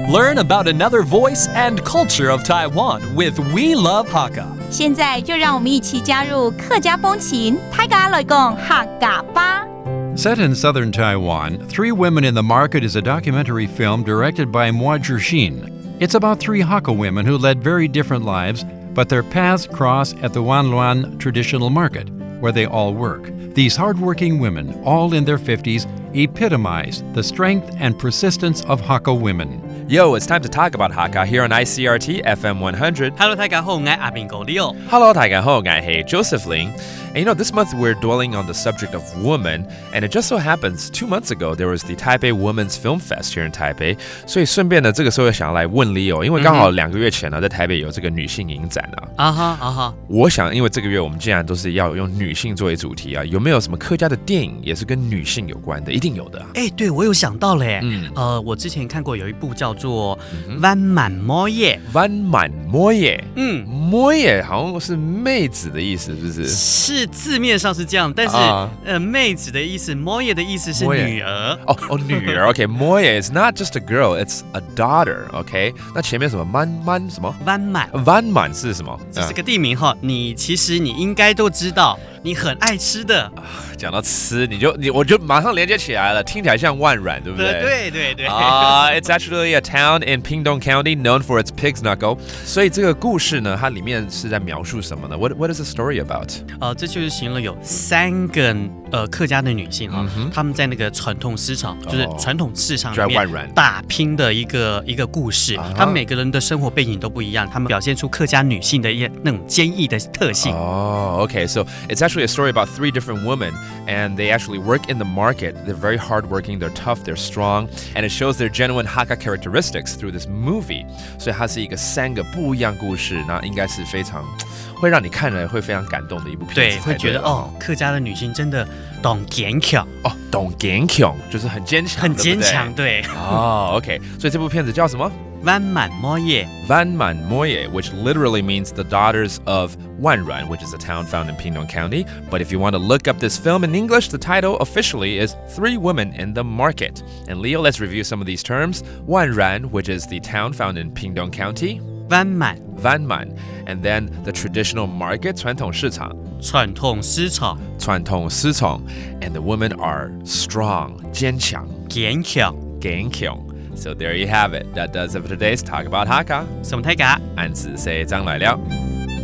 Learn about another voice and culture of Taiwan with We Love Hakka. 现在就让我们一起加入客家风情，大家来讲客家吧。Set in southern Taiwan, Three Women in the Market is a documentary film directed by Moa Jershin. It's about three Hakka women who led very different lives, but their paths cross at the Wanluan traditional market, where they all work. These hardworking women, all in their 50s, epitomize the strength and persistence of Hakka women. Yo, it's time to talk about Hakka here on ICRT FM 100. Hello， 大家好，我係阿邊個 Leo。Hello, 大家好，我係 Joseph Ling. And this month we're dwelling on the subject of woman, and it just so happens 2 months ago there was the Taipei Women's Film Fest here in Taipei. 所以顺便呢，这个时候想来问 Leo， 因为刚好2个月前呢，在台北有这个女性影展啊。我想，因为这个月我们既然都是要用女性作为主题啊，有没有什么客家的电影也是跟女性有关的？一定有的。对，我有想到嘞。我之前看过有一部叫做《弯满摸耶》。弯满摸耶，摸耶好像是妹子的意思，是不是？是字面上是这样，但是妹子的意思，摸耶的意思是女儿。女儿 ，OK， 摸耶 is not just a girl, it's a daughter，OK。那前面什么满什么？弯满是什么？这是个地名哈，其实你应该都知道。你很爱吃的，讲到吃，我就马上连接起来了，听起来像万峦，对不对？对。It's actually a town in Pingdong County known for its pig's knuckle. 所以这个故事呢，它里面是在描述什么呢？ What is the story about? 这就是形容有3个客家的女性哈，她们在那个传统市场，就是传统市场里面打拼的一个故事。她们每个人的生活背景都不一样，她们表现出客家女性的那种坚毅的特性。Okay, so it's actually a story about 3 different women, and they actually work in the market. They're very hardworking, they're tough, they're strong, and it shows their genuine Hakka characteristics through this movie. 所以它是一个3个不一样故事，那应该是非常会让你看了会非常感动的一部片子。对，会觉得客家的女性真的懂坚强懂坚强就是很坚强，很坚强，对。OK， 所以这部片子叫什么？弯满摸耶 which literally means the daughters of Wanran, which is a town found in Pingdong County. But if you want to look up this film in English, the title officially is Three Women in the Market. And Leo, let's review some of these terms. Wanran, which is the town found in Pingdong County. 弯满 and then the traditional market, 传统市场 and the women are strong, 坚强 So there you have it. That does it for today's Talk About Hakka. 什么太嘎？俺子say张来了。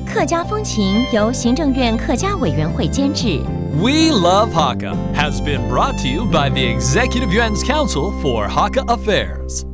客家风情由行政院客家委员会监制。We Love Hakka has been brought to you by the Executive Yuan's Council for Hakka Affairs.